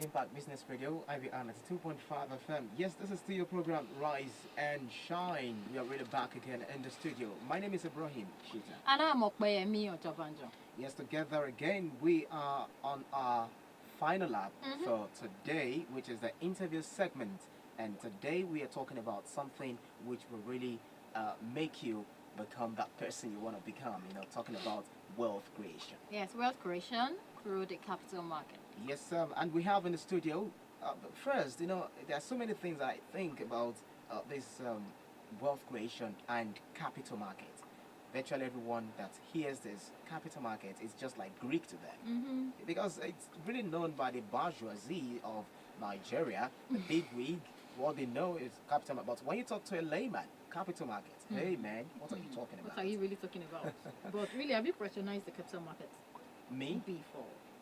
Impact Business Radio, IVR at 2.5 FM. Yes, this is still your program, Rise and Shine. We are really back again in the studio. My name is Ibraheem. And I'm opeyemi. Yes, together again, we are on our final lap for today, which is the interview segment. And today we are talking about something which will really make you become that person you want to become. Talking about wealth creation. Yes, wealth creation through the capital market. Yes, and we have in the studio. But first, there are so many things I think about this wealth creation and capital market. Virtually everyone that hears this capital market is just like Greek to them, because it's really known by the bourgeoisie of Nigeria, the big wig. What they know is capital market. But when you talk to a layman, capital market, hey man, what are you talking about? What are you really talking about? But really, have you patronized the capital market? Me?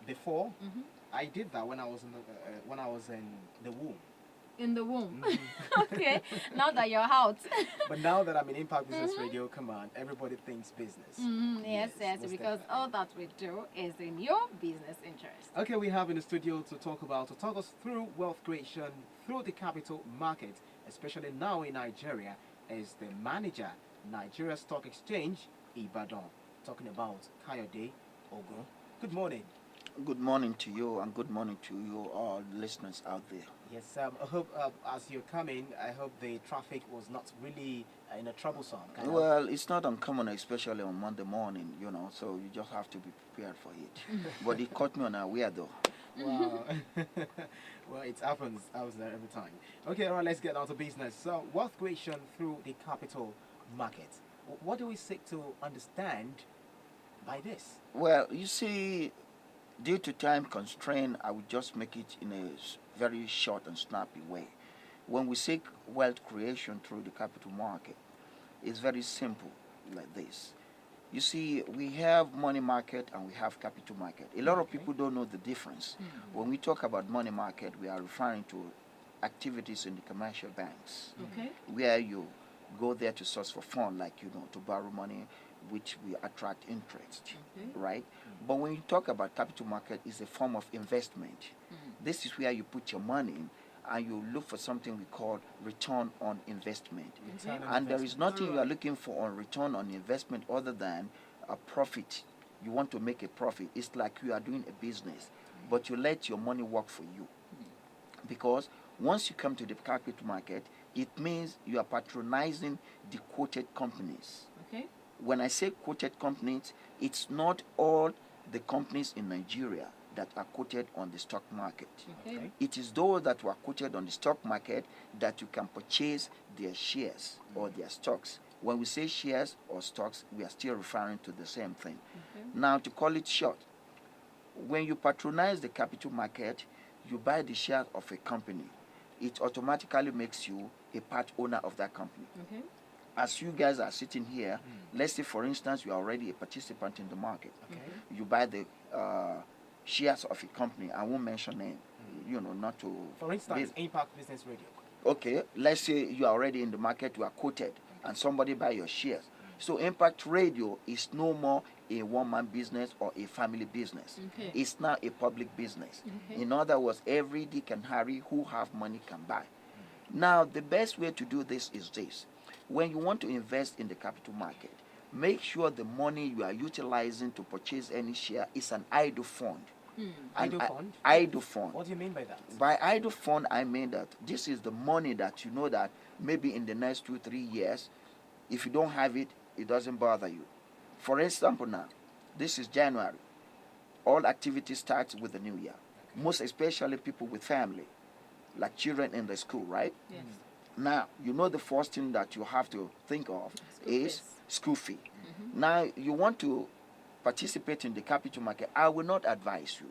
Before? I did that when I was in the womb. In the womb. Okay. Now that you're out. But now that I'm in Impact Business Radio, come on, everybody thinks business. Yes, because all that we do is in your business interest. Okay, we have in the studio to talk us through wealth creation through the capital market, especially now in Nigeria, is the manager, Nigeria Stock Exchange, Ibadan, talking about Kayode Ogun. Good morning. Good morning to you, and good morning to you all listeners out there. Yes, I hope as you're coming, I hope the traffic was not really troublesome. Well, it's not uncommon, especially on Monday morning, so you just have to be prepared for it. But it caught me unaware though. Wow. Well, it happens there every time. Okay, all right, let's get down to business. So, wealth creation through the capital market. What do we seek to understand by this? Well, you see, due to time constraint, I will just make it in a very short and snappy way. When we seek wealth creation through the capital market, it's very simple like this. You see, we have money market and we have capital market. A lot of people don't know the difference. When we talk about money market, we are referring to activities in the commercial banks, where you go there to source for fund, like, to borrow money, which will attract interest, right? But when you talk about capital market, it's a form of investment. This is where you put your money in, and you look for something we call return on investment. And there is nothing you are looking for on return on investment other than a profit. You want to make a profit. It's like you are doing a business, but you let your money work for you. Because once you come to the capital market, it means you are patronizing the quoted companies. When I say quoted companies, it's not all the companies in Nigeria that are quoted on the stock market. It is those that were quoted on the stock market that you can purchase their shares or their stocks. When we say shares or stocks, we are still referring to the same thing. Now, to call it short, when you patronize the capital market, you buy the shares of a company. It automatically makes you a part owner of that company. As you guys are sitting here, let's say, for instance, you are already a participant in the market. You buy the shares of a company. I won't mention name, not to... For instance, Impact Business Radio. Okay, let's say you are already in the market, you are quoted, and somebody buy your shares. So Impact Radio is no more a one-man business or a family business. It's now a public business. In other words, every Dick and Harry who have money can buy. Now, the best way to do this is this. When you want to invest in the capital market, make sure the money you are utilizing to purchase any share is an idle fund. Idle fund? Idle fund. What do you mean by that? By idle fund, I mean that this is the money that you know that maybe in the next 2-3 years, if you don't have it, it doesn't bother you. For example now, this is January. All activity starts with the new year. Most especially people with family, like children in the school, right? Yes. Now, the first thing that you have to think of is school fee. Now, you want to participate in the capital market. I will not advise you.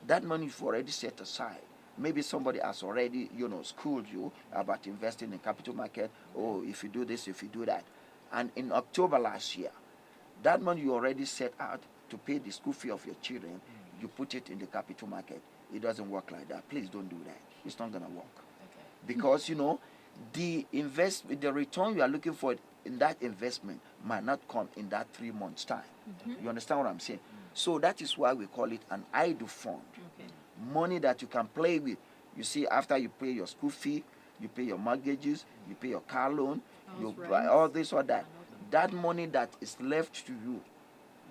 That money is already set aside. Maybe somebody has already, schooled you about investing in capital market. Oh, if you do this, if you do that. And in October last year, that money you already set out to pay the school fee of your children, you put it in the capital market. It doesn't work like that. Please don't do that. It's not going to work. Because, the return you are looking for in that investment might not come in that 3 months' time. You understand what I'm saying? So that is why we call it an idle fund. money that you can play with. You see, after you pay your school fee, you pay your mortgages, you pay your car loan, you House buy rents all this or that. and all That money that is left to you,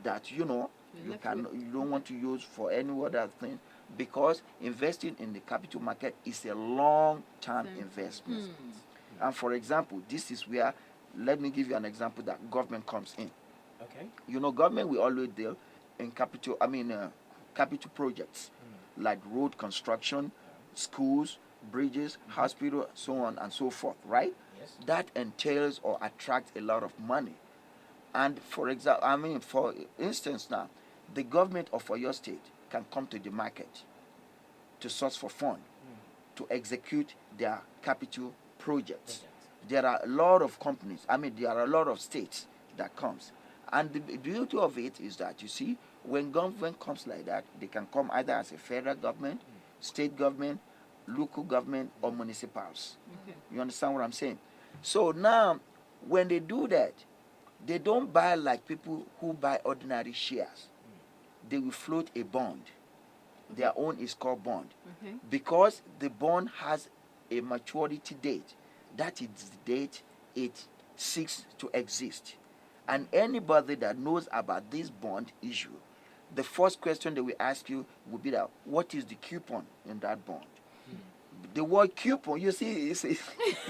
that You're you left can with. you don't want to use for any other thing, because investing in the capital market is a long-term Same. investment. And for example, this is where, let me give you an example that government comes in. Okay. Government will always deal in capital projects like road construction, schools, bridges, hospital, so on and so forth, right? Yes. That entails or attracts a lot of money. And for example, for instance now, the government of your state can come to the market to source for fund to execute their capital projects. There are a lot of companies, there are a lot of states that comes. And the beauty of it is that, you see, when government comes like that, they can come either as a federal government, state government, local government, or municipals. Okay. You understand what I'm saying? So now, when they do that, they don't buy like people who buy ordinary shares. They will float a bond. Their own is called bond. Okay. Because the bond has a maturity date. That is the date it seeks to exist. And anybody that knows about this bond issue, the first question they will ask you will be that, what is the coupon in that bond? The word coupon, you see, is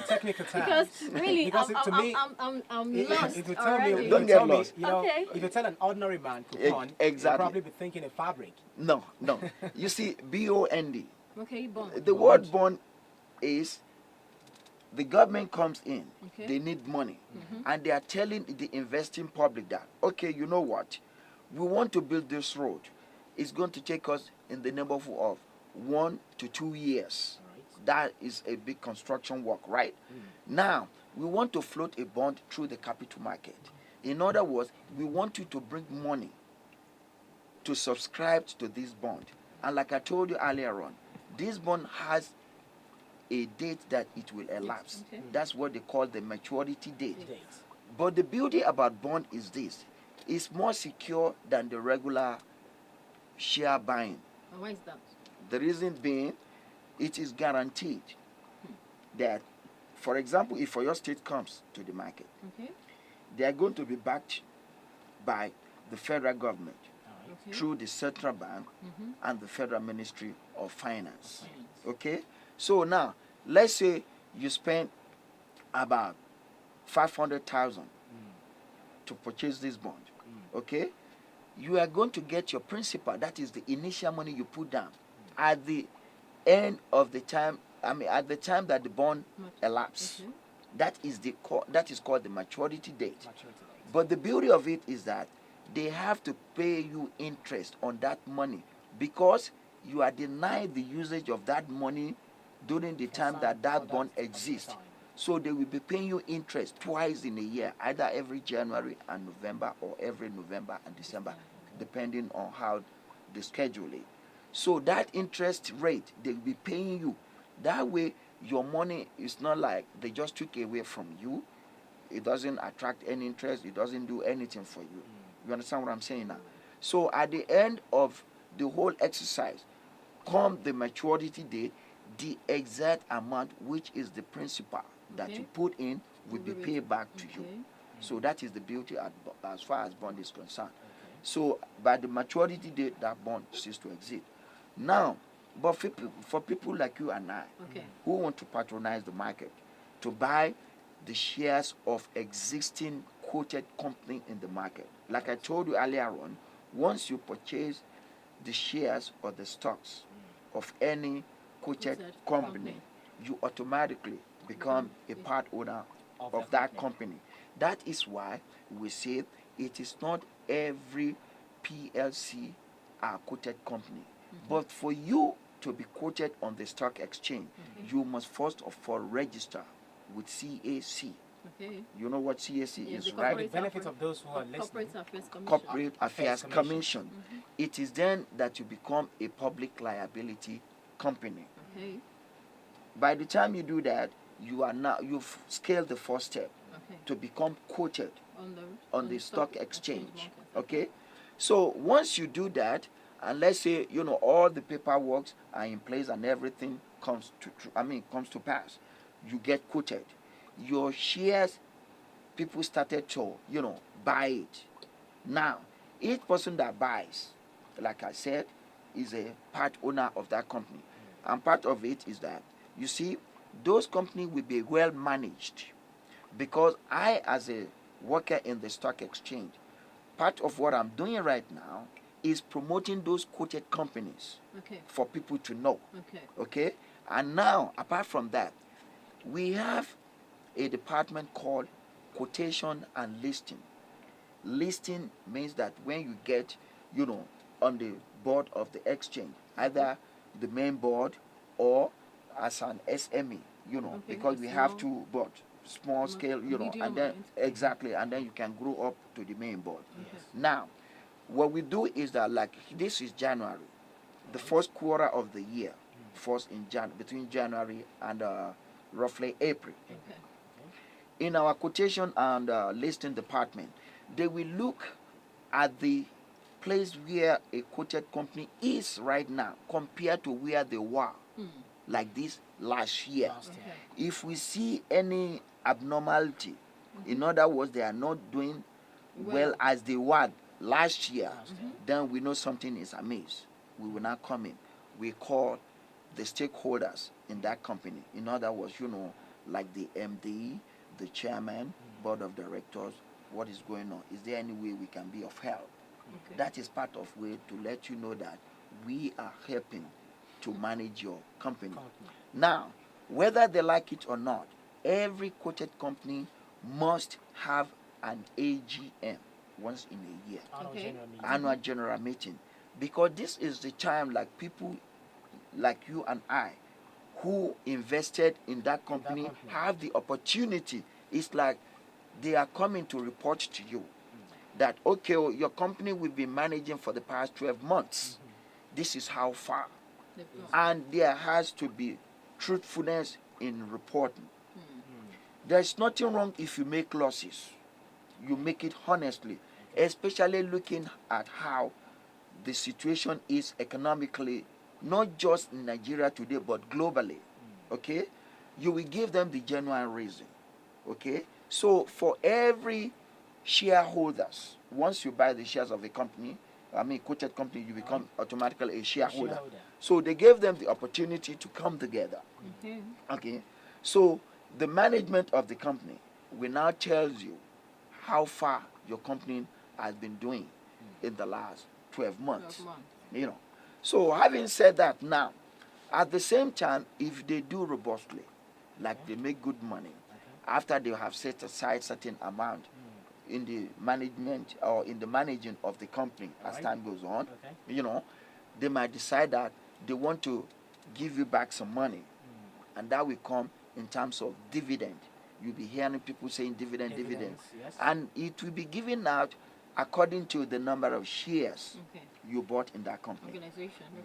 Technical terms. Because really, Because to me, I'm it lost will tell already. me, it Don't will get tell me, lost. Okay. if you tell an ordinary man coupon, Exactly. he'll probably be thinking a fabric. no. You see, BOND. Okay, bond. The word bond is, the government comes in, Okay. they need money, and they are telling the investing public that, okay, you know what, we want to build this road. It's going to take us in the neighborhood of 1 to 2 years. Right. That is a big construction work, right? Now, we want to float a bond through the capital market. In other words, we want you to bring money to subscribe to this bond. And like I told you earlier on, this bond has a date that it will elapse. Okay. That's what they call the maturity date. Date. But the beauty about bond is this: it's more secure than the regular share buying. And why is that? The reason being, it is guaranteed that, for example, if your state comes to the market, Okay. they are going to be backed by the federal government All right. Okay. through the central bank and the federal ministry of finance. Finance. Okay, so now let's say you spend about 500,000 to purchase this bond. Okay, you are going to get your principal, that is the initial money you put down, at the end of the time. At the time that the bond elapses. Okay. That is called the maturity date. Maturity date. But the beauty of it is that they have to pay you interest on that money, because you are denied the usage of that money during the time that bond exists. time. So they will be paying you interest twice in a year, either every January and November, or every November and December, depending on how they schedule it. So that interest rate, they will be paying you. That way, your money is not like they just took away from you. It doesn't attract any interest. It doesn't do anything for you. You understand what I'm saying now? So at the end of the whole exercise, come the maturity date, the exact amount, which is the principal that Okay. you put in, will be paid back to you. Okay. So that is the beauty as far as bond is concerned. Okay. So by the maturity date, that bond ceases to exist. Now, but for people like you and I, Okay. who want to patronize the market, to buy the shares of existing quoted company in the market, like I told you earlier on, once you purchase the shares or the stocks of any quoted Quoted company, company. you automatically become a part owner of that company. That is why we say it is not every PLC quoted company. But for you to be quoted on the stock exchange, you must first of all register with CAC. Okay. You know what CAC Yes, is, the right? For the benefit of those who are listening. Corporate Affairs Commission. Corporate Affairs Affairs Commission. It is then that you become a public liability company. Okay. By the time you do that, you've scaled the first step Okay. to become quoted On the on the stock exchange. market. Okay, so once you do that, and let's say all the paperwork are in place and everything comes to pass, you get quoted. Your shares, people started to buy it. Now, each person that buys, like I said, is a part owner of that company, and part of it is that you see those companies will be well managed, because I, as a worker in the stock exchange, part of what I'm doing right now is promoting those quoted companies for people to know. Okay? And now, apart from that, we have a department called quotation and listing. Listing means that when you get, on the board of the exchange, either the main board or as an SME, because we have two boards, small scale, and then exactly, and then you can grow up to the main board. Now, what we do is that, like, this is January, the first quarter of the year, first in between January and roughly April. In our quotation and listing department, they will look at the place where a quoted company is right now compared to where they were like this last year. If we see any abnormality, in other words, they are not doing well as they were last year, then we know something is amiss. We will not come in. We call the stakeholders in that company. In other words, like the MD, the chairman, board of directors, what is going on? Is there any way we can be of help? That is part of way to let you know that we are helping to manage your company. Now, whether they like it or not, every quoted company must have an AGM once in a year, annual general meeting, because this is the time, like, people like you and I who invested in that company have the opportunity. It's like they are coming to report to you that, okay, your company will be managing for the past 12 months. This is how far. And there has to be truthfulness in reporting. There's nothing wrong if you make losses. You make it honestly, especially looking at how the situation is economically, not just in Nigeria today, but globally. Okay? You will give them the genuine reason. Okay? So for every shareholders, once you buy the shares of a company, quoted company, you become automatically a shareholder. So they gave them the opportunity to come together. Okay? So the management of the company will now tells you how far your company has been doing in the last 12 months. So having said that, now, at the same time, if they do robustly, like they make good money, after they have set aside certain amount in the management or in the managing of the company as time goes on, they might decide that they want to give you back some money, and that will come in terms of dividend. You'll be hearing people saying dividend, and it will be given out according to the number of shares you bought in that company.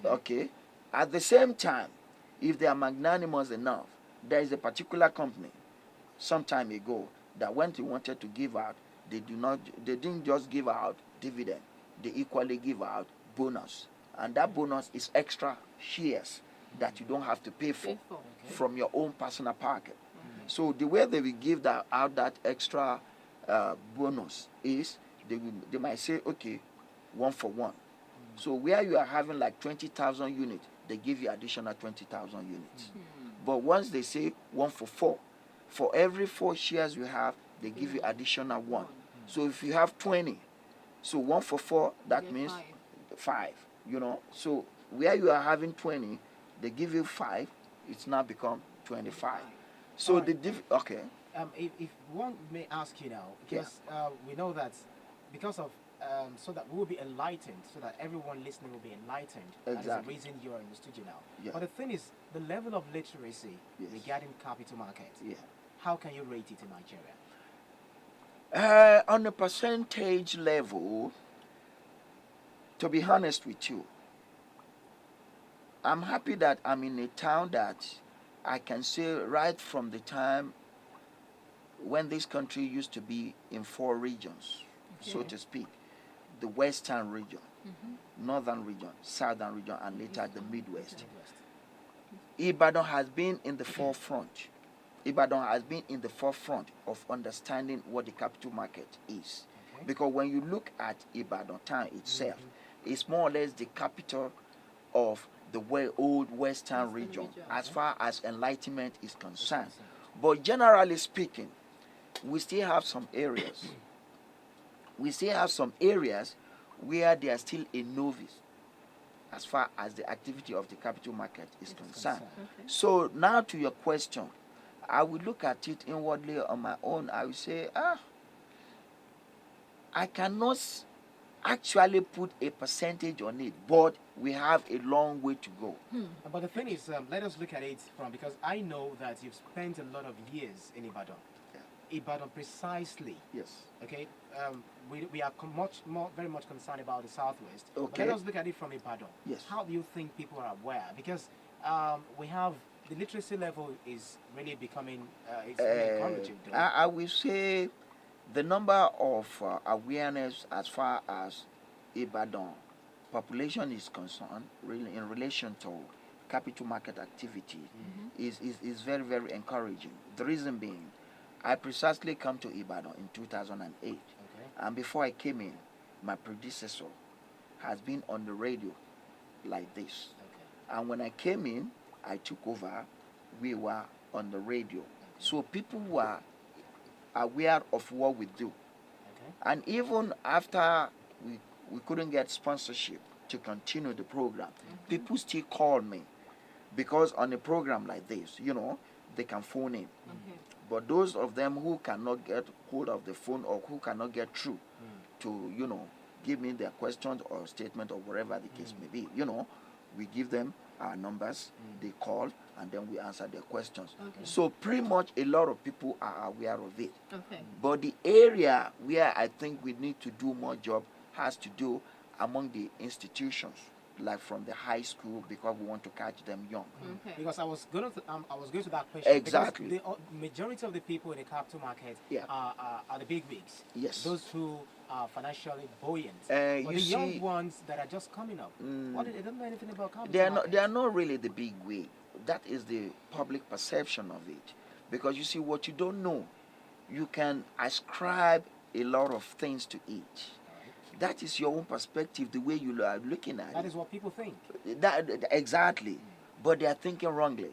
Okay. At the same time, if they are magnanimous enough, there is a particular company some time ago that when they wanted to give out, they didn't just give out dividend, they equally give out bonus, and that bonus is extra shares that you don't have to pay for from your own personal pocket. So the way they will give out that extra bonus is they might say, okay, 1 for 1. So where you are having like 20,000 units, they give you additional 20,000 units. But once they say 1 for 4, for every 4 shares you have, they give you additional 1. So if you have 20, so 1 for 4, that means 5. So where you are having 20, they give you 5, it's now become 25. So the okay. If one may ask you now, because we know that because of so that we will be enlightened, so that everyone listening will be enlightened. Exactly. That is the reason you are in the studio now. But the thing is, the level of literacy regarding capital market. How can you rate it in Nigeria? On a percentage level, to be honest with you, I'm happy that I'm in a town that I can say right from the time when this country used to be in 4 regions, so to speak, the western region, northern region, southern region, and later the Midwest. Midwest. Ibadan has been in the forefront. Ibadan has been in the forefront of understanding what the capital market is. Okay. Because when you look at Ibadan town itself, it's more or less the capital of the old Western region as far as enlightenment is concerned. But generally speaking, we still have some areas. We still have some areas where they are still a novice as far as the activity of the capital market is concerned. So now to your question, I will look at it inwardly on my own. I will say, I cannot actually put a percentage on it, but we have a long way to go. But the thing is, let us look at it from, because I know that you've spent a lot of years in Ibadan. Ibadan precisely. Yes. Okay. We are very much concerned about the southwest. Okay. But let us look at it from Ibadan. Yes. How do you think people are aware? Because we have the literacy level is really becoming it's really encouraging. I will say the number of awareness as far as Ibadan population is concerned, really in relation to capital market activity, is very, very encouraging. The reason being, I precisely come to Ibadan in 2008. Okay. And before I came in, my predecessor has been on the radio like this. Okay. And when I came in, I took over, we were on the radio. So people were aware of what we do. Okay. And even after we couldn't get sponsorship to continue the program, people still call me. Because on a program like this, they can phone in. But those of them who cannot get hold of the phone or who cannot get through to, give me their questions or statement or whatever the case may be, we give them our numbers, they call, and then we answer their questions. Okay. So pretty much a lot of people are aware of it. Okay. But the area where I think we need to do more job has to do among the institutions, like from the high school, because we want to catch them young. Okay. Because I was going to that question. Exactly. Because the majority of the people in the capital market are the big wigs. Yes. Those who are financially buoyant. You But the young see, ones that are just coming up, they don't know anything about capital they are markets. not really the big way. That is the public perception of it. Because you see, what you don't know, you can ascribe a lot of things to it. That is your own perspective, the way you are looking at That it. is what people think. Exactly. But they are thinking wrongly.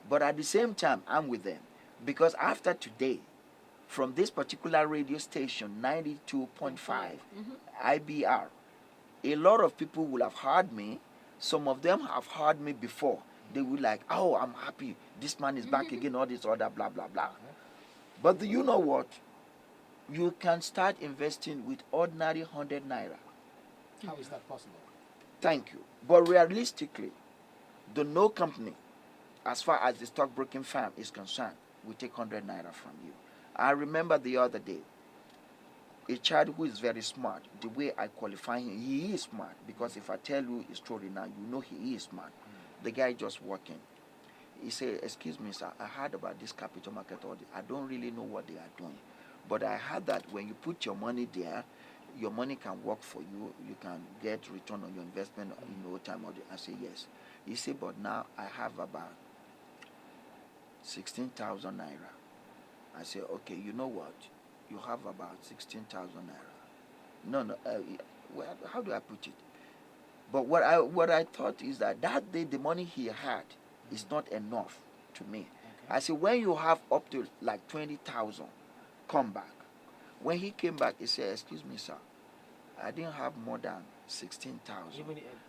But at the same time, I'm with them. Because after today, from this particular radio station, 92.5, IBR, a lot of people will have heard me. Some of them have heard me before. They will like, oh, I'm happy. This man is back again, all this other blah, blah, blah. But you know what? You can start investing with ordinary 100 naira. How is that possible? Thank you. But realistically, the no company, as far as the stockbroking firm is concerned, will take 100 naira from you. I remember the other day, a child who is very smart, the way I qualify him, he is smart. Because if I tell you his story now, you know he is smart. The guy just walking. He said, excuse me, sir, I heard about this capital market audit. I don't really know what they are doing. But I heard that when you put your money there, your money can work for you. You can get return on your investment in no time. I say, yes. He said, but now I have about 16,000 naira. I say, okay, you know what? You have about 16,000 naira. No, well, how do I put it? But what I thought is that day the money he had is not enough to me. Okay. I said, when you have up to like 20,000, come back. When he came back, he said, excuse me, sir, I didn't have more than 16,000.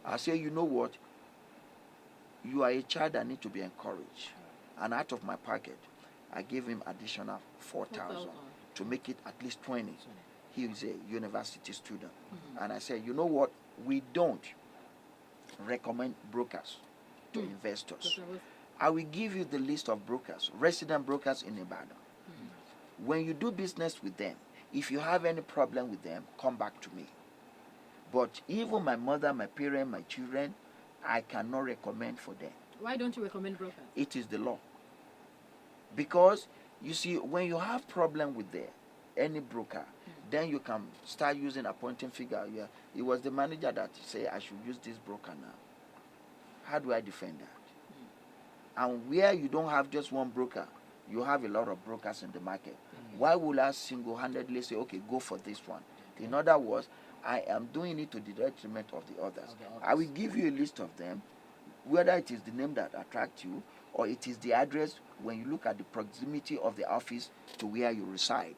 I said, you know what? You are a child that need to be encouraged. And out of my pocket, I gave him additional 4,000 to make it at least 20. He is a university student. And I said, you know what? We don't recommend brokers to investors. I will give you the list of brokers, resident brokers in Ibadan. When you do business with them, if you have any problem with them, come back to me. But even my mother, my parents, my children, I cannot recommend for them. Why don't you recommend brokers? It is the law. Because, you see, when you have problem with them, any broker, then you can start using appointing figure. Yeah, it was the manager that say I should use this broker now. How do I defend that? And where you don't have just one broker, you have a lot of brokers in the market. Why would I single-handedly say, okay, go for this one? In other words, I am doing it to the detriment of the others. I will give you a list of them, whether it is the name that attracts you or it is the address when you look at the proximity of the office to where you reside,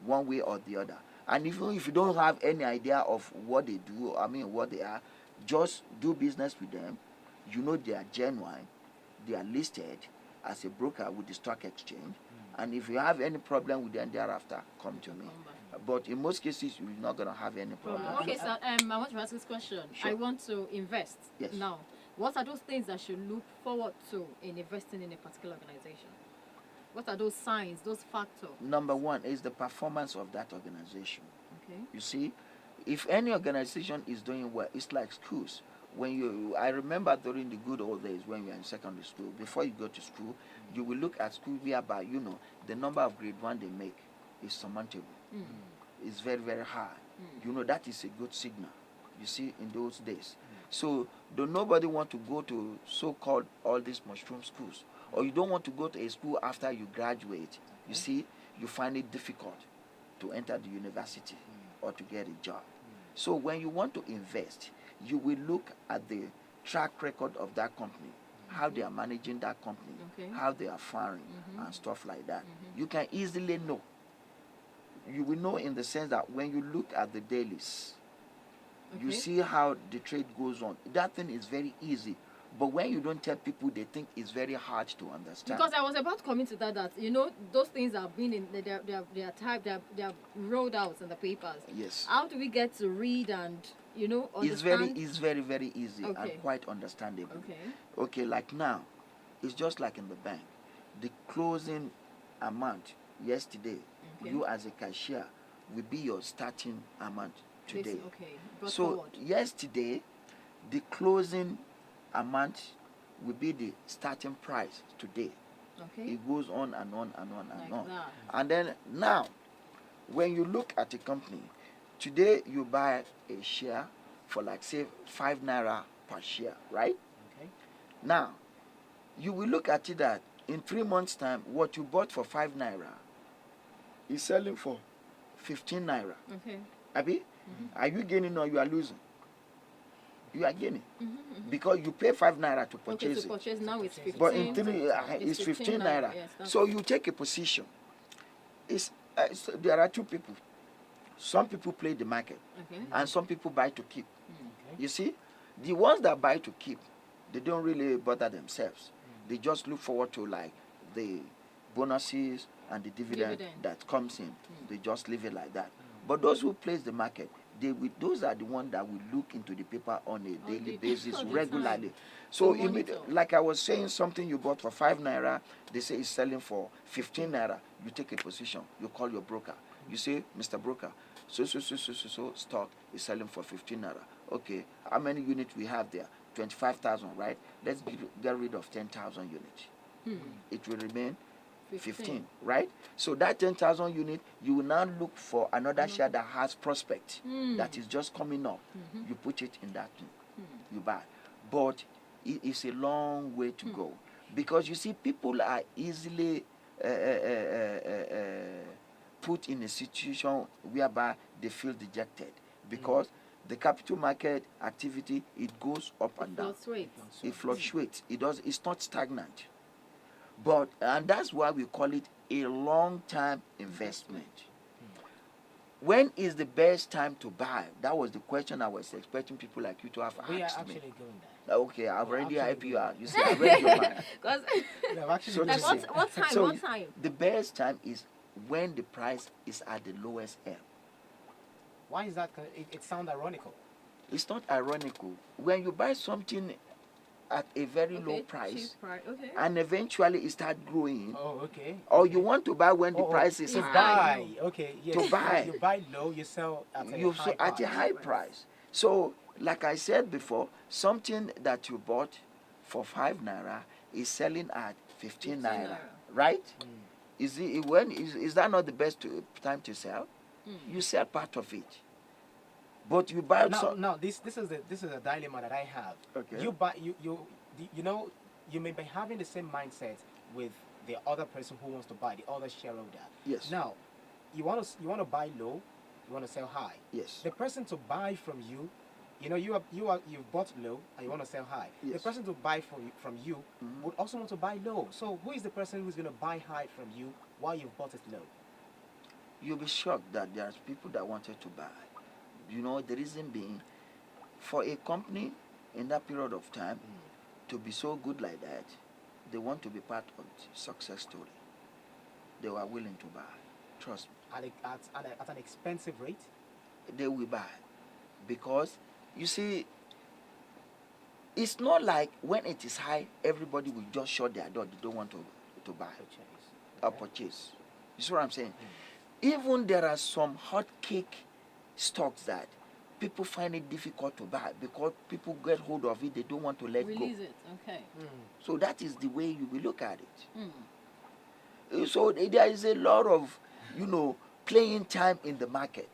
one way or the other. And even if you don't have any idea of what they do, what they are, just do business with them. You know they are genuine, they are listed as a broker with the stock exchange, and if you have any problem with them thereafter, come to me. But in most cases, you're not going to have any problem. Okay, so I want to ask this question. Sure. I want to invest now. What are those things I should look forward to in investing in a particular organization? What are those signs, those factors? Number one is the performance of that organization. Okay. You see, if any organization is doing well, it's like schools. I remember during the good old days when we were in secondary school, before you go to school, you will look at school whereby, the number of grade 1 they make is surmountable. It's very, very high. That is a good signal, you see, in those days. So, nobody want to go to so-called all these mushroom schools, or you don't want to go to a school after you graduate. You see, you find it difficult to enter the university or to get a job. So when you want to invest, you will look at the track record of that company, how they are managing that company, how they are faring, and stuff like that. You can easily know. You will know in the sense that when you look at the dailies, you see how the trade goes on. That thing is very easy. But when you don't tell people, they think it's very hard to understand. Because I was about to come into that those things are being in, they're typed, they're rolled out in the papers. Yes. How do we get to read and, understand? It's very, very easy and quite understandable. Okay, like now, it's just like in the bank. The closing amount yesterday, you as a cashier, will be your starting amount today. So forward. Yesterday, the closing amount will be the starting price today. It goes on and on and on and on. That. And then now, when you look at a company, today you buy a share for like say 5 naira per share, right? Now, you will look at it that in 3 months' time, what you bought for 5 naira is selling for 15 naira. Abi? Are you gaining or you are losing? You are gaining. Because you pay 5 naira to purchase it. Now it's 15. But in 3, it's 15 naira. Yes, so you take a position. So there are two people. Some people play the market, and some people buy to keep. You see, the ones that buy to keep, they don't really bother themselves. They just look forward to like the bonuses and the dividend that comes in. They just leave it like that. But those who place the market, those are the ones that will look into the paper on a daily basis regularly. So like I was saying, something you bought for 5 naira, they say it's selling for 15 naira. You take a position. You call your broker. You say, Mr. Broker, so stock is selling for 15 naira. Okay, how many units we have there? 25,000, right? Let's get rid of 10,000 units. It will remain 15, right? So that 10,000 unit, you will now look for another share that has prospect, that is just coming up. You put it in that thing, you buy. But it is a long way to go, because you see, people are easily put in a situation whereby they feel dejected, because the capital market activity, it goes up and down. It fluctuates. It's not stagnant. And that's why we call it a long-term investment. When is the best time to buy? That was the question I was expecting people like you to have asked me. We are actually doing that. Okay, I've already helped you out. You see, I read your mind. So like what time? So what time? the best time is when the price is at the lowest ebb. Why is that? It sounds ironical. It's not ironical. When you buy something at a very low price, and eventually it starts growing. Or you want to buy when the price is high. To buy. You buy low, you sell at a high price. So, like I said before, something that you bought for 5 naira is selling at 15 naira, right? Is that not the best time to sell? You sell part of it, but you buy now this is a dilemma that I have. Okay. You know, you may be having the same mindset with the other person who wants to buy, the other shareholder. Yes. Now, you want to buy low, you want to sell high. Yes. The person to buy from you, you've bought low and you want to sell high. Yes. The person to buy from you would also want to buy low. So who is the person who's going to buy high from you while you've bought it low? You'll be shocked that there's people that wanted to buy. You know, the reason being, for a company in that period of time to be so good like that, they want to be part of the success story. They were willing to buy. Trust me. At an expensive rate? They will buy. Because, you see, it's not like when it is high, everybody will just shut their door. They don't want to buy or purchase. You see what I'm saying? Even there are some hot cake stocks that people find it difficult to buy because people get hold of it, they don't want to let go. Release it, okay. So that is the way you will look at it. So there is a lot of, playing time in the market.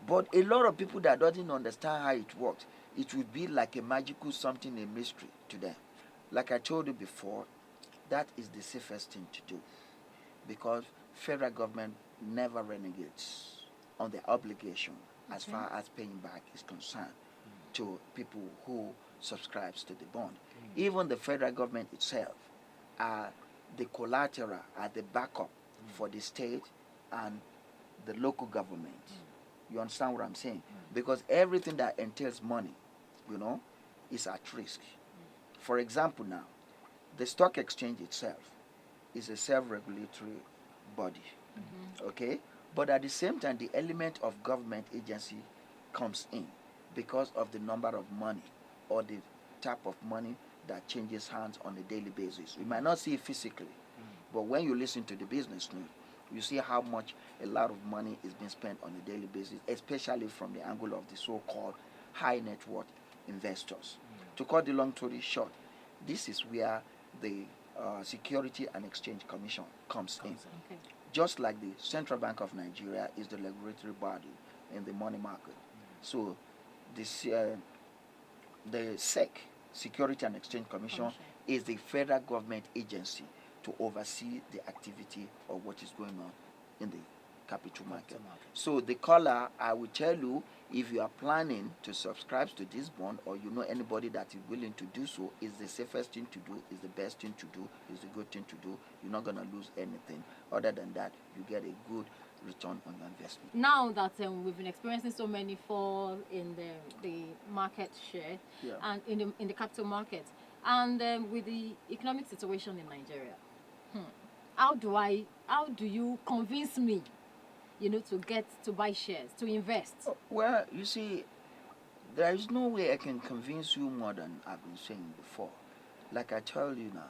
But a lot of people that doesn't understand how it works, it would be like a magical something, a mystery to them. Like I told you before, that is the safest thing to do because federal government never renegates on their obligation as far as paying back is concerned to people who subscribes to the bond. Even the federal government itself are the collateral, are the backup for the state and the local government. You understand what I'm saying? Because everything that entails money, is at risk. For example now, the stock exchange itself is a self-regulatory body, okay? But at the same time, the element of government agency comes in because of the number of money or the type of money that changes hands on a daily basis. You might not see it physically, but when you listen to the business news, you see how much a lot of money is being spent on a daily basis, especially from the angle of the so-called high net worth investors. To cut the long story short, this is where the Security and Exchange Commission comes in. Okay. Just like the Central Bank of Nigeria is the regulatory body in the money market. So this, the SEC, Security and Exchange Commission, is the federal government agency to oversee the activity of what is going on in the capital market. So the caller, I will tell you, if you are planning to subscribe to this bond or you know anybody that is willing to do so, is the safest thing to do, is the best thing to do, is the good thing to do. You're not going to lose anything. Other than that, you get a good return on your investment. Now that we've been experiencing so many fall in the market share and in the capital market, and with the economic situation in Nigeria, how do you convince me, to get to buy shares, to invest? Well, you see, there is no way I can convince you more than I've been saying before. Like I tell you now,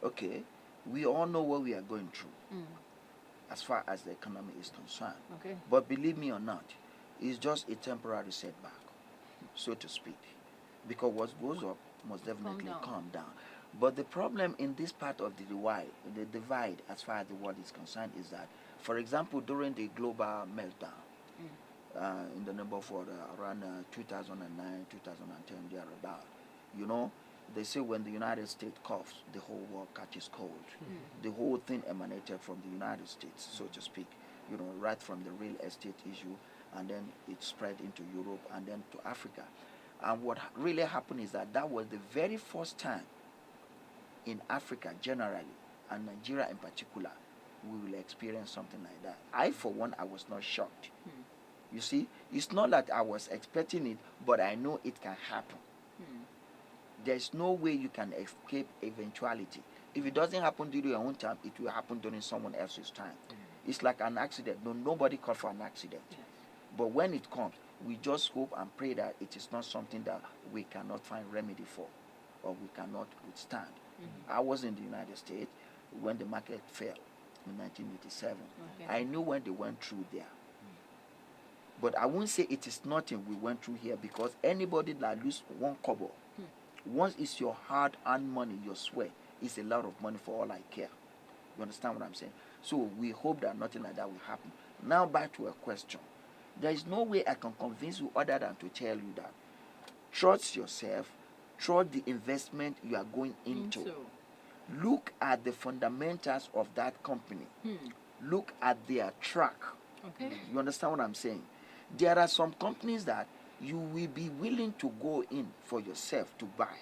okay, we all know what we are going through as far as the economy is concerned. Okay. But believe me or not, it's just a temporary setback, so to speak. Because what goes up must definitely come down. But the problem in this part of the divide as far as the world is concerned is that, for example, during the global meltdown in the neighborhood around 2009, 2010, thereabout, they say when the United States coughs, the whole world catches cold. The whole thing emanated from the United States, so to speak, right from the real estate issue, and then it spread into Europe and then to Africa. And what really happened is that was the very first time in Africa generally, and Nigeria in particular, we will experience something like that. I, for one, I was not shocked. You see, it's not that I was expecting it, but I know it can happen. There's no way you can escape eventuality. If it doesn't happen during your own time, it will happen during someone else's time. It's like an accident. Nobody called for an accident. But when it comes, we just hope and pray that it is not something that we cannot find remedy for or we cannot withstand. I was in the United States when the market fell in 1987. I knew when they went through there. But I won't say it is nothing we went through here, because anybody that lose one kobo, once it's your hard-earned money, your sweat, it's a lot of money for all I care. You understand what I'm saying? So we hope that nothing like that will happen. Now back to a question. There is no way I can convince you other than to tell you that trust yourself, trust the investment you are going into. Look at the fundamentals of that company. Look at their track. Okay. You understand what I'm saying? There are some companies that you will be willing to go in for yourself to buy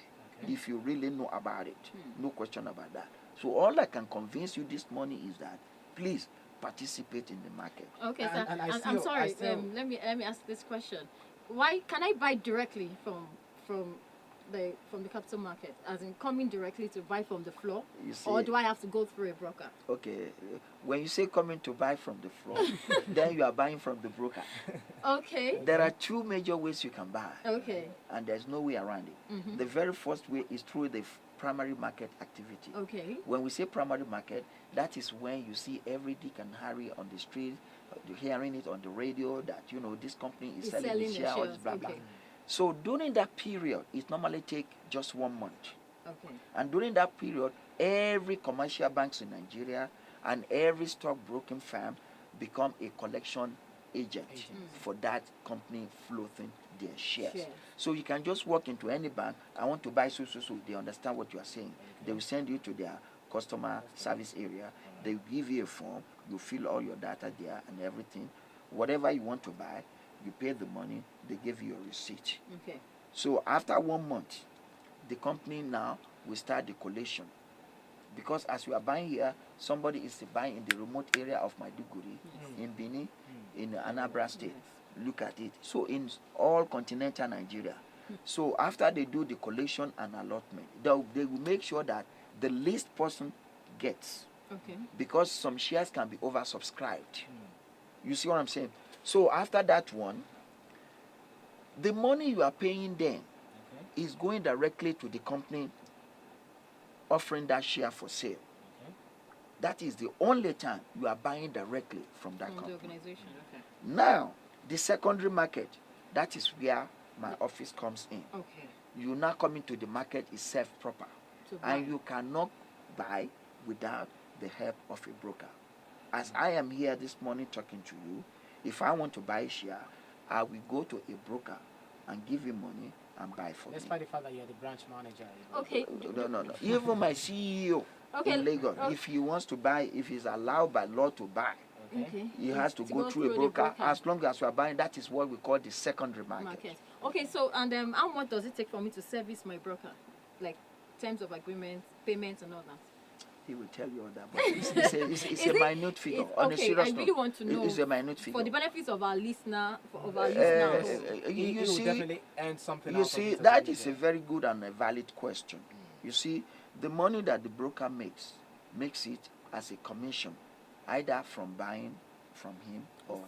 if you really know about it. No question about that. So all I can convince you this morning is that please participate in the market. Okay, sir. And I'm sorry. Let me ask this question. Why can I buy directly from the capital market, as in coming directly to buy from the floor, or do I have to go through a broker? Okay, when you say coming to buy from the floor, then you are buying from the broker. Okay. There are two major ways you can buy. Okay. And there's no way around it. The very first way is through the primary market activity. Okay. When we say primary market, that is when you see every Dick and Harry on the street, hearing it on the radio that this company is selling the share, all this blah blah. So during that period, it normally takes just 1 month. Okay. And during that period, every commercial banks in Nigeria and every stockbroking firm become a collection agent for that company floating their shares. So you can just walk into any bank, I want to buy so. They understand what you are saying. They will send you to their customer service area. They will give you a form. You fill all your data there and everything. Whatever you want to buy, you pay the money, they give you a receipt. Okay. So after 1 month, the company now will start the collation. Because as we are buying here, somebody is buying in the remote area of Maiduguri, in Bini, in Anambra State. Look at it. So in all continental Nigeria. So after they do the collation and allotment, they will make sure that the least person gets. Okay. Because some shares can be oversubscribed. You see what I'm saying? So after that one, the money you are paying then is going directly to the company offering that share for sale. That is the only time you are buying directly from that company. The organization. Okay. Now, the secondary market, that is where my office comes in. Okay. You now come into the market itself proper. And you cannot buy without the help of a broker. As I am here this morning talking to you, if I want to buy a share, I will go to a broker and give him money and buy for me. Despite the fact that you're the branch manager. Okay. No. Even my CEO in Lagos, if he wants to buy, if he's allowed by law to buy, he has to go through a broker. As long as we are buying, that is what we call the secondary market. Okay, so and how much does it take for me to service my broker? Like terms of agreement, payments and all that? He will tell you all that, but it's a minute figure. On a serious note, I really want to know. It's a minute figure. For the benefits of our listener, you see, definitely earn something. You see, that is a very good and a valid question. You see, the money that the broker makes it as a commission, either from buying from him or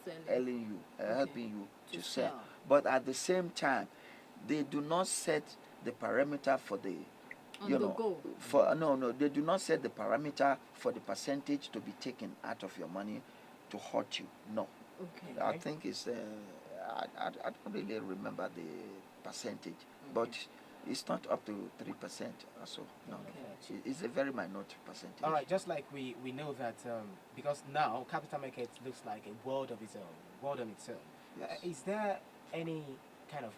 helping you to sell. But at the same time, they do not set the parameter for the they do not set the parameter for the percentage to be taken out of your money to hurt you. No. Okay. I think it's I don't really remember the percentage, but it's not up to 3% or so. No. Okay. It's a very minor percentage. All right, just like we know that because now capital market looks like a world of its own, world on itself. Yes. Is there any kind of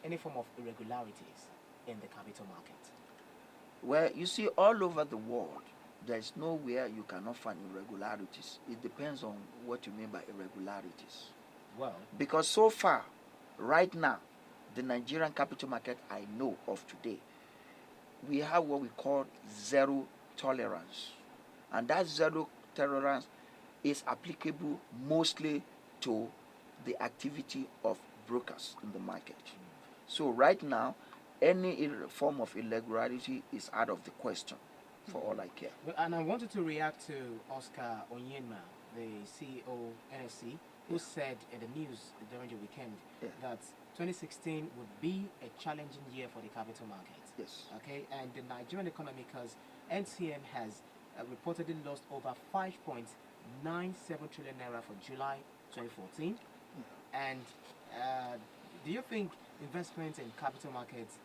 any form of irregularities in the capital market? Well, you see, all over the world, there is nowhere you cannot find irregularities. It depends on what you mean by irregularities. Well, because so far, right now, the Nigerian capital market I know of today, we have what we call zero tolerance. And that zero tolerance is applicable mostly to the activity of brokers in the market. So right now, any form of irregularity is out of the question, for all I care. And I wanted to react to Oscar Onyenma, the CEO NSC, who said in the news during the weekend that 2016 would be a challenging year for the capital market. Yes. Okay, and the Nigerian economy, because NCM has reportedly lost over 5.97 trillion naira for July 2014. And do you think investment in capital markets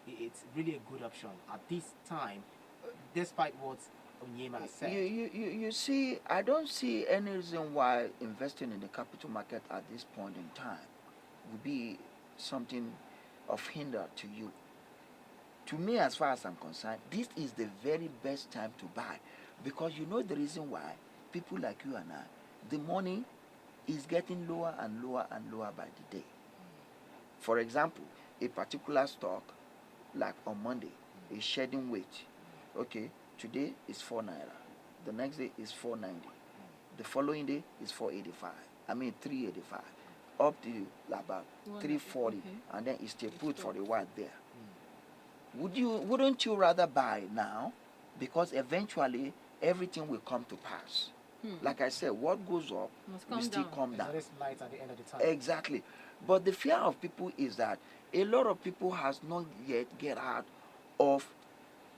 it's really a good option at this time, despite what Onyema said. You see, I don't see any reason why investing in the capital market at this point in time would be something of hinder to you. To me, as far as I'm concerned, this is the very best time to buy, because you know the reason why. People like you and I, the money is getting lower and lower and lower by the day. For example, a particular stock, like on Monday, is shedding weight. Okay, today is 4 naira. The next day is 490. The following day is 485. I mean 385. Up to about 340, and then it's still put for a while there. Wouldn't you rather buy now? Because eventually everything will come to pass. Like I said, what goes up will still come down. There's light at the end of the tunnel. Exactly. But the fear of people is that a lot of people has not yet get out of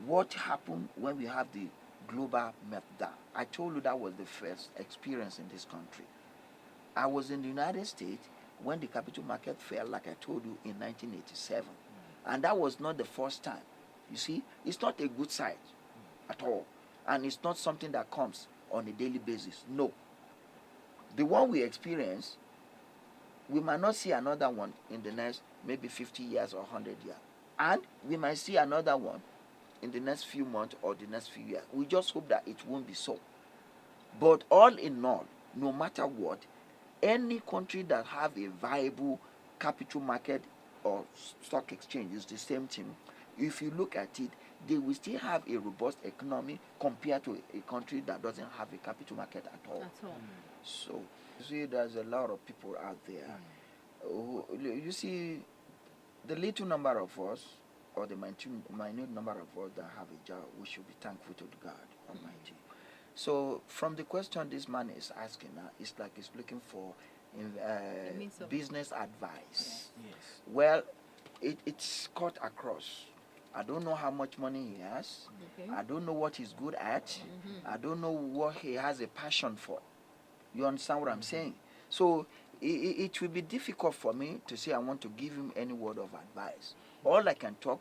what happened when we have the global meltdown. I told you that was the first experience in this country. I was in the United States when the capital market fell, like I told you, in 1987. And that was not the first time. You see, it's not a good sight at all. And it's not something that comes on a daily basis. No. The one we experience, we might not see another one in the next maybe 50 years or 100 years. And we might see another one in the next few months or the next few years. We just hope that it won't be so. But all in all, no matter what, any country that have a viable capital market or stock exchange is the same thing. If you look at it, they will still have a robust economy compared to a country that doesn't have a capital market at all. So, you see, there's a lot of people out there. You see, the little number of us, or the minute number of us that have a job, we should be thankful to the God Almighty. So, from the question this man is asking now, it's like he's looking for business advice. Yes. Well, it's cut across. I don't know how much money he has. Okay. I don't know what he's good at. I don't know what he has a passion for. You understand what I'm saying? So it will be difficult for me to say I want to give him any word of advice. All I can talk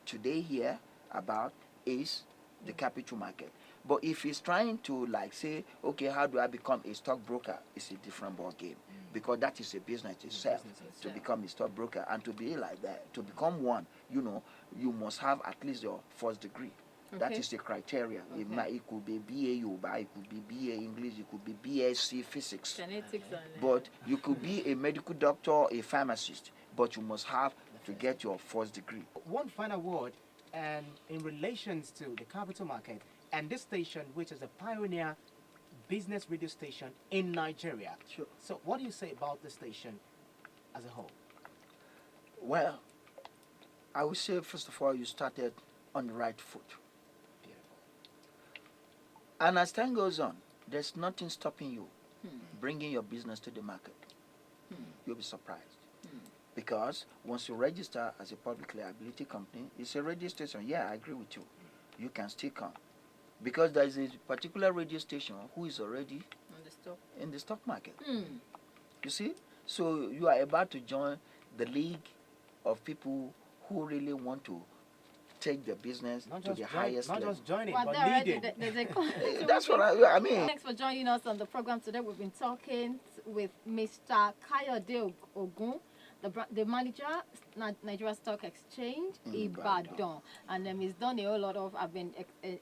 today here about is the capital market. But if he's trying to like say, okay, how do I become a stockbroker? It's a different ball game, because that is a business itself. To become a stockbroker and to be like that, to become one, you know, you must have at least your first degree. That is the criteria. It could be BA Yoruba, it could be BA English, it could be BSc Physics. Genetics But you could be a medical doctor, a pharmacist, but you must have to get your first degree. One final word, and in relations to the capital market and this station, which is a pioneer business radio station in Nigeria. Sure. So what do you say about the station as a whole? Well, I would say, first of all, you started on the right foot. Beautiful. And as time goes on, there's nothing stopping you bringing your business to the market. You'll be surprised. Because once you register as a public liability company, it's a radio station. Yeah, I agree with you. You can still come. Because there is a particular radio station who is already in the stock market. You see? So you are about to join the league of people who really want to take the business to the highest level. Not just joining, Well, but they're leading. already, That's what I mean. Thanks for joining us on the program today. We've been talking with Mr. Kayode Ogun, the manager, Nigeria Stock Exchange, Ibadan. And he's done a whole lot of, I've been,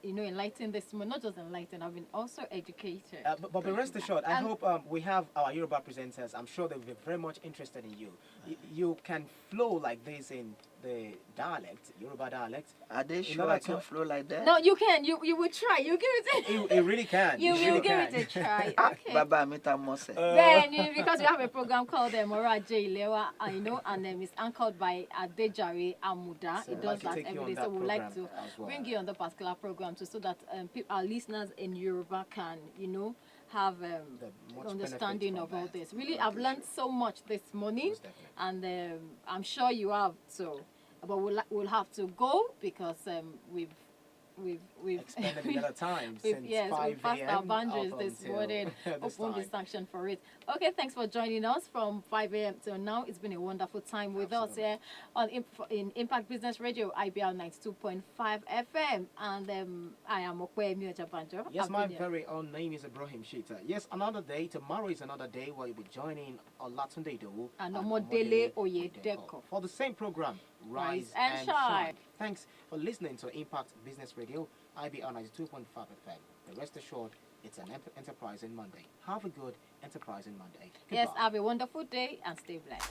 enlightened this morning, not just enlightened, I've been also educated. But rest assured, I hope we have our Yoruba presenters. I'm sure they'll be very much interested in you. You can flow like this in the dialect, Yoruba dialect. Are they sure I can flow like that? No, you can. You will try. You give it. It really can. You really will give can. it a try. Okay. Baba Mita Mose. Then, because we have a program called Mora J. Ilewa, and it's anchored by Adejare Amuda. So It does that every day. So we'd like to well. bring you on the particular program too, so that our listeners in Yoruba can, have much understanding benefit of from all that. this. Really, I've learned so much this morning, Most definitely. and I'm sure you have. So, but we'll have to go because we've we've expanded another time we've, since yes, 5 we passed our a.m. boundaries up this until morning. this Open this time. section for it. Okay, thanks for joining us from 5 a.m. till now. It's been a wonderful time with us Absolutely. here on in Impact Business Radio, IBR 92.5 FM. And I am opeyemi. Yes, my very own name is Ibraheem Shita. Yes, another day. Tomorrow is another day where you'll be joining Olatunde Idowu And and Omodele Omodele Oyedeko. for the same program, Rise and and Shine. Thanks for listening to Impact Business Radio, IBR 92.5 FM. But rest assured, it's an enterprising Monday. Have a good enterprising Monday. Yes, Goodbye. have a wonderful day and stay blessed.